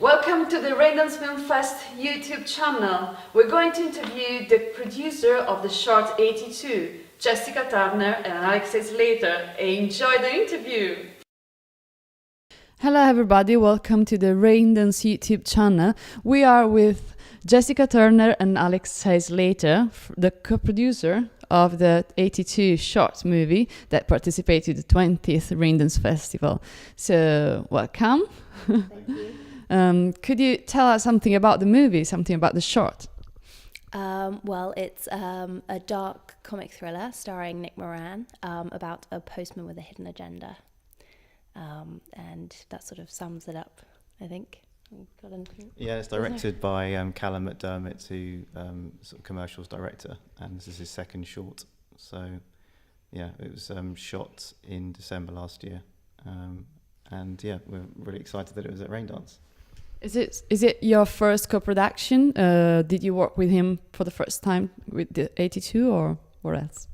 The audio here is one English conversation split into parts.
Welcome to the Raindance Film Fest YouTube channel. We're going to interview the producer of the short 82, Jessica Turner and Alexie Slater. Enjoy the interview! Hello everybody, welcome to the Raindance YouTube channel. We are with Jessica Turner and Alexie Slater, the co-producer of the 82 short movie that participated in the 20th Raindance Festival. So, welcome. Thank you. Could you tell us something about the movie, something about the short? Well, it's a dark comic thriller starring Nick Moran about a postman with a hidden agenda. And that sort of sums it up, I think. Yeah, it's directed by Callum McDermott, who sort of commercials director, and this is his second short. So, yeah, it was shot in December last year, and yeah, we're really excited that it was at Raindance. Is it your first co-production? Did you work with him for the first time with the 82 or else?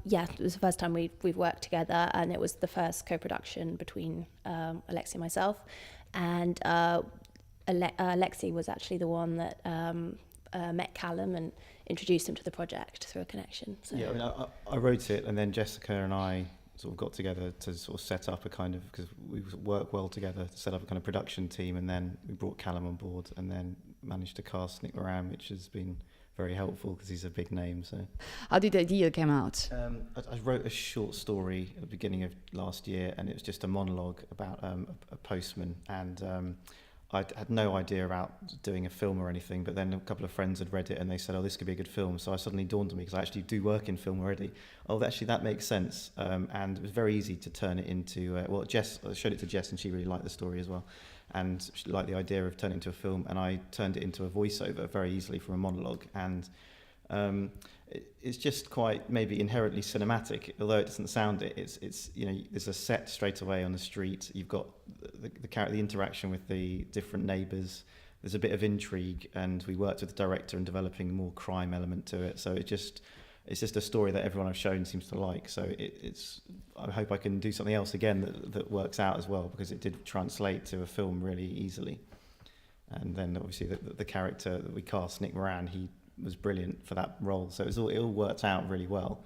Yeah, it was the first time we've worked together, and it was the first co-production between Alexie and myself. And Alexie was actually the one that met Callum and introduced him to the project through a connection. So. Yeah, I mean, I wrote it, and then Jessica and I sort of got together to sort of set up a kind of, because we work well together, to set up a kind of production team, and then we brought Callum on board, and then managed to cast Nick Moran, which has been very helpful because he's a big name. So, how did the idea come out? I wrote a short story at the beginning of last year, and it was just a monologue about a postman, and I had no idea about doing a film or anything, but then a couple of friends had read it and they said, oh, this could be a good film. So I suddenly dawned on me, because I actually do work in film already. Oh, actually that makes sense. And it was very easy to turn it into, I showed it to Jess and she really liked the story as well. And she liked the idea of turning it into a film, and I turned it into a voiceover very easily from a monologue. And it's just quite maybe inherently cinematic, although it doesn't sound it. It's you know, there's a set straight away on the street. You've got the interaction with the different neighbours. There's a bit of intrigue, and we worked with the director in developing a more crime element to it. So it's just a story that everyone I've shown seems to like. So I hope I can do something else again that works out as well, because it did translate to a film really easily. And then obviously the character that we cast, Nick Moran, he was brilliant for that role. So it all worked out really well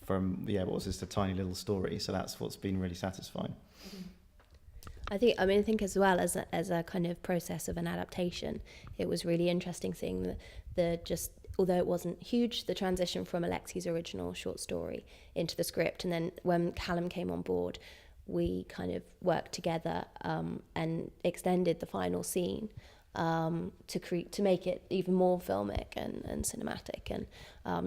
from, what was just a tiny little story. So that's what's been really satisfying. I think as well as a kind of process of an adaptation, it was really interesting seeing although it wasn't huge, the transition from Alexie's original short story into the script. And then when Callum came on board, we kind of worked together and extended the final scene to make it even more filmic and cinematic, and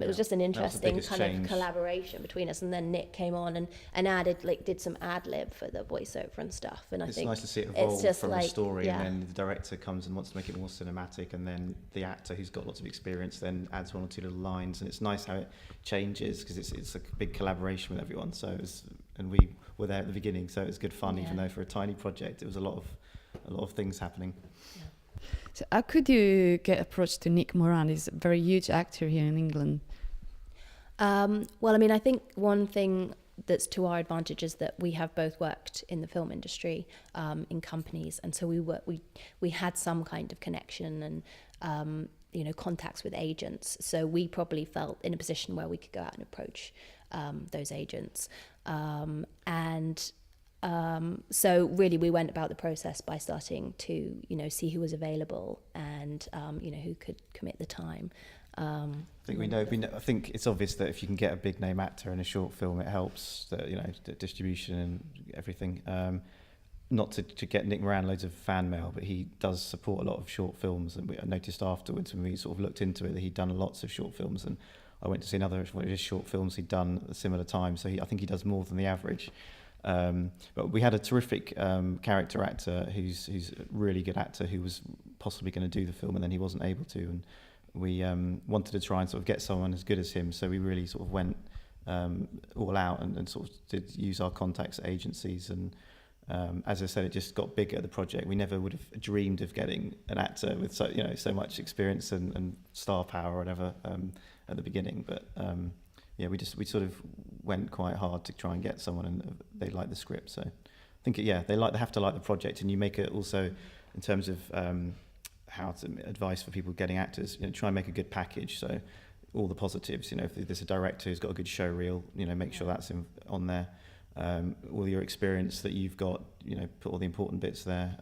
it was just an interesting kind of collaboration between us. And then Nick came on and added, did some ad lib for the voiceover and stuff. And I think it's nice to see it evolve from a story, yeah. And then the director comes and wants to make it more cinematic, and then the actor who's got lots of experience then adds one or two little lines, and it's nice how it changes because it's a big collaboration with everyone. So and we were there at the beginning, so it was good fun, even though for a tiny project it was a lot of things happening. Yeah. So how could you get approached to Nick Moran? He's a very huge actor here in England. Well, I mean, I think one thing that's to our advantage is that we have both worked in the film industry in companies, and so we had some kind of connection and contacts with agents. So we probably felt in a position where we could go out and approach those agents. So really we went about the process by starting to, see who was available and, who could commit the time. I think we know. I think it's obvious that if you can get a big name actor in a short film, it helps the distribution and everything. Not to get Nick Moran loads of fan mail, but he does support a lot of short films. And I noticed afterwards when we sort of looked into it that he'd done lots of short films, and I went to see another one of his short films he'd done at a similar time. So I think he does more than the average. But we had a terrific character actor who's a really good actor who was possibly going to do the film, and then he wasn't able to, and we wanted to try and sort of get someone as good as him, so we really sort of went all out and sort of did use our contacts at agencies, and as I said, it just got bigger, the project. We never would have dreamed of getting an actor with so much experience and star power or whatever at the beginning, but we sort of went quite hard to try and get someone, and they liked the script. So I think they have to like the project, and you make it also in terms of how to advice for people getting actors, try and make a good package. So all the positives, if there's a director who's got a good show reel, make sure that's on there. All your experience that you've got, put all the important bits there.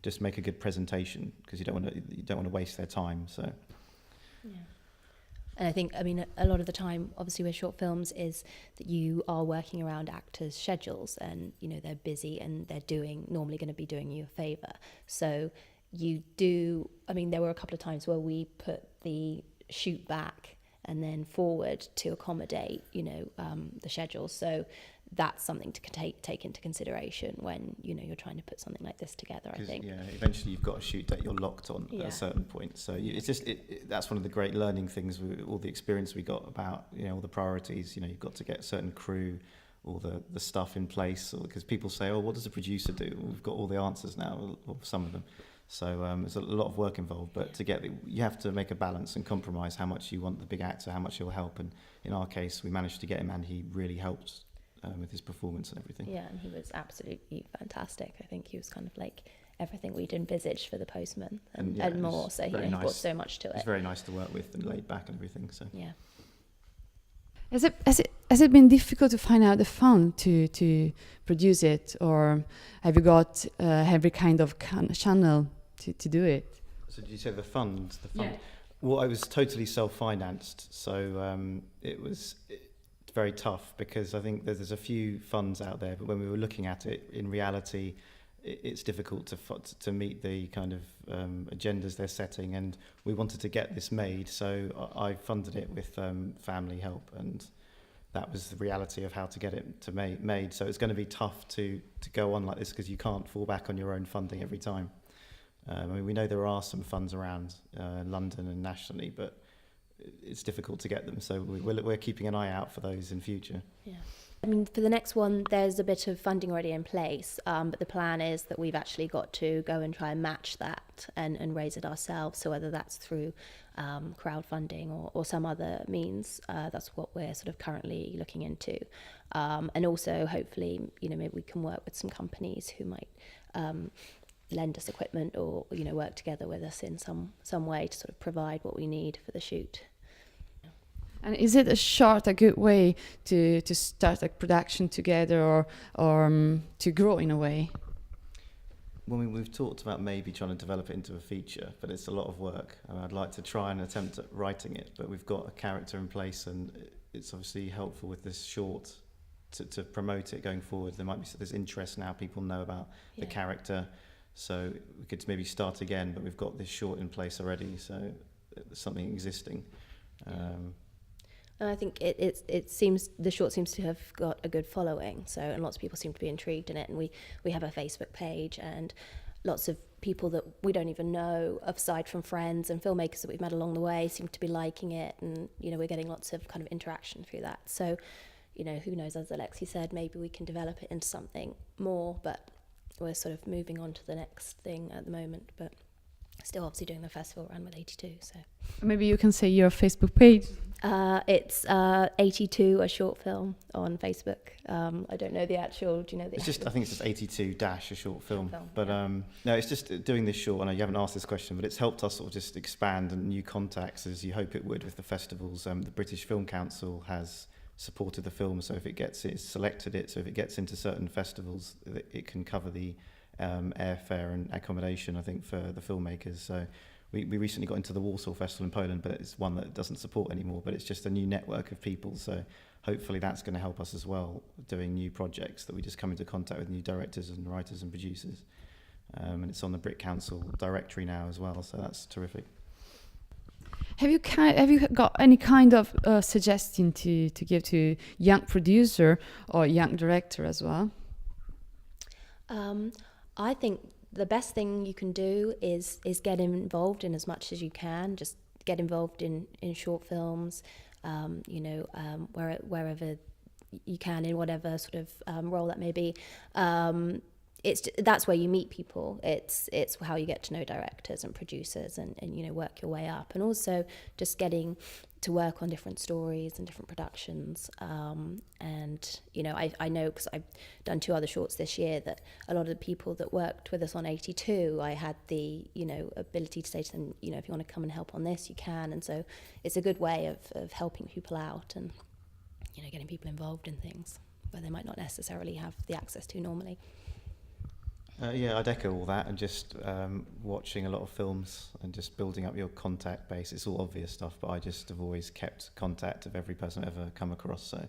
Just make a good presentation, because you don't want to waste their time. So. Yeah. And I think, a lot of the time, obviously with short films, is that you are working around actors' schedules, and, they're busy and they're normally going to be doing you a favour. So you do, there were a couple of times where we put the shoot back and then forward to accommodate, the schedule. So that's something to take into consideration when, you're trying to put something like this together, I think. Yeah, eventually you've got a shoot that you're locked on at a certain point. So it's just, that's one of the great learning things with all the experience we got about, all the priorities. You've got to get a certain crew, all the stuff in place, because people say, oh, what does a producer do? Well, we've got all the answers now, or some of them. So there's a lot of work involved, but you have to make a balance and compromise how much you want the big actor, how much he'll help. And in our case, we managed to get him, and he really helped with his performance and everything. Yeah, and he was absolutely fantastic. I think he was kind of like everything we'd envisaged for The Postman and more. So he brought so much to it. It's very nice to work with and laid back and everything. So yeah. Has it been difficult to find out the fund to produce it, or have you got every kind of channel to do it? So did you say the fund? Yeah. Well, I was totally self-financed, so it's very tough, because I think there's a few funds out there, but when we were looking at it, in reality, it's difficult to meet the kind of agendas they're setting, and we wanted to get this made, so I funded it with family help, and that was the reality of how to get it made. So it's going to be tough to go on like this, because you can't fall back on your own funding every time. We know there are some funds around London and nationally, but it's difficult to get them, so we're keeping an eye out for those in future. Yeah. For the next one, there's a bit of funding already in place, but the plan is that we've actually got to go and try and match that and raise it ourselves. So whether that's through crowdfunding or some other means, that's what we're sort of currently looking into. And also, hopefully, maybe we can work with some companies who might lend us equipment, or work together with us in some way to sort of provide what we need for the shoot. And is it a good way to start a production together, or to grow in a way? Well, we've talked about maybe trying to develop it into a feature, but it's a lot of work. I'd like to try and attempt at writing it, but we've got a character in place, and it's obviously helpful with this short to promote it going forward. There's interest now, people know about the character, so we could maybe start again, but we've got this short in place already, so there's something existing. And I think it seems the short seems to have got a good following, and lots of people seem to be intrigued in it, and we have a Facebook page, and lots of people that we don't even know, aside from friends and filmmakers that we've met along the way, seem to be liking it, and we're getting lots of kind of interaction through that. So who knows, as Alexie said, maybe we can develop it into something more, but we're sort of moving on to the next thing at the moment, but still obviously doing the festival run with 82. So maybe you can say your Facebook page. It's 82, a short film on Facebook. I don't know the actual. Do you know the? It's just, I think it's just 82 dash a short film. But yeah. No, it's just doing this short. I know you haven't asked this question, but it's helped us sort of just expand and new contacts, as you hope it would with the festivals. The British Film Council has supported the film, so if it gets selected it, so if it gets into certain festivals, it can cover the airfare and accommodation, I think, for the filmmakers. So we recently got into the Warsaw Festival in Poland, but it's one that doesn't support anymore, but it's just a new network of people, so hopefully that's going to help us as well, doing new projects, that we just come into contact with new directors and writers and producers. And it's on the Brit Council directory now as well, so that's terrific. Have you got any kind of suggestion to give to young producer or young director as well? I think the best thing you can do is get involved in as much as you can. Just get involved in short films, wherever you can, in whatever sort of role that may be. that's where you meet people. It's how you get to know directors and producers and you know, work your way up, and also just getting to work on different stories and different productions. And you know, I know, because I've done 2 other shorts this year, that a lot of the people that worked with us on 82, I had the, you know, ability to say to them, you know, if you want to come and help on this, you can. And so it's a good way of helping people out and, you know, getting people involved in things where they might not necessarily have the access to normally. Yeah, I'd echo all that, and just watching a lot of films and just building up your contact base. It's all obvious stuff, but I just have always kept contact of every person I've ever come across. So,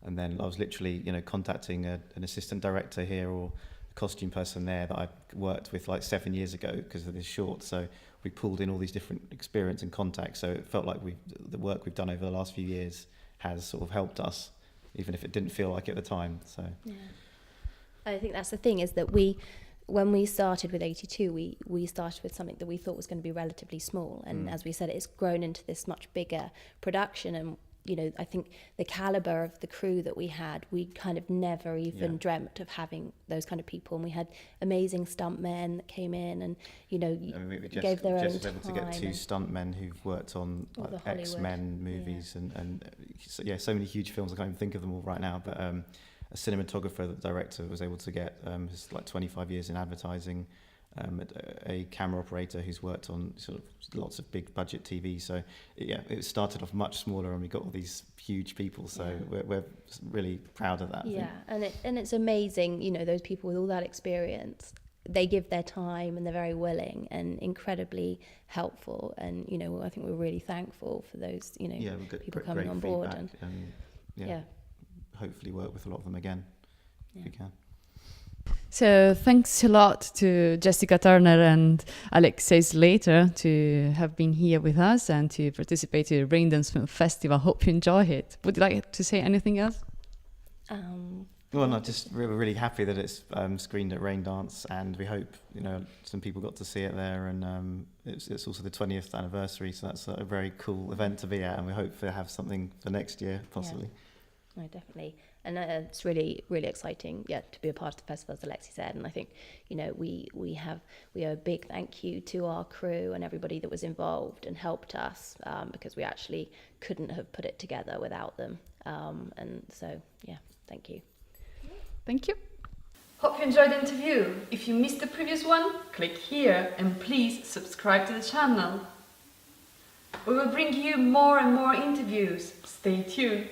and then I was literally, you know, contacting an assistant director here or a costume person there that I worked with like 7 years ago because of this short. So we pulled in all these different experience and contacts. So it felt like the work we've done over the last few years has sort of helped us, even if it didn't feel like it at the time. So. Yeah. I think that's the thing, is that when we started with 82, we started with something that we thought was going to be relatively small. And as we said, it's grown into this much bigger production. And, you know, I think the caliber of the crew that we had, we kind of never even dreamt of having those kind of people. And we had amazing stuntmen that came in and, you know, gave their own time. Just able to get 2 stuntmen who've worked on like X-Men movies and so many huge films. I can't even think of them all right now, but a cinematographer, the director was able to get who's like 25 years in advertising, a camera operator who's worked on sort of lots of big budget TV. So yeah, it started off much smaller and we got all these huge people. So we're really proud of that. Yeah, and it's amazing, you know, those people with all that experience, they give their time and they're very willing and incredibly helpful. And, you know, I think we're really thankful for those, you know, people coming on board. And hopefully work with a lot of them again if we can. So thanks a lot to Jessica Turner and Alexie Slater to have been here with us and to participate in the Raindance Film Festival. Hope you enjoy it. Would you like to say anything else? Well, no, just we're really happy that it's screened at Raindance, and we hope, you know, some people got to see it there, and it's also the 20th anniversary, so that's a very cool event to be at, and we hope to have something for next year possibly. No, definitely. And it's really, really exciting, to be a part of the festival, as Alexie said. And I think, you know, we owe a big thank you to our crew and everybody that was involved and helped us, because we actually couldn't have put it together without them. And so, thank you. Thank you. Hope you enjoyed the interview. If you missed the previous one, click here and please subscribe to the channel. We will bring you more and more interviews. Stay tuned.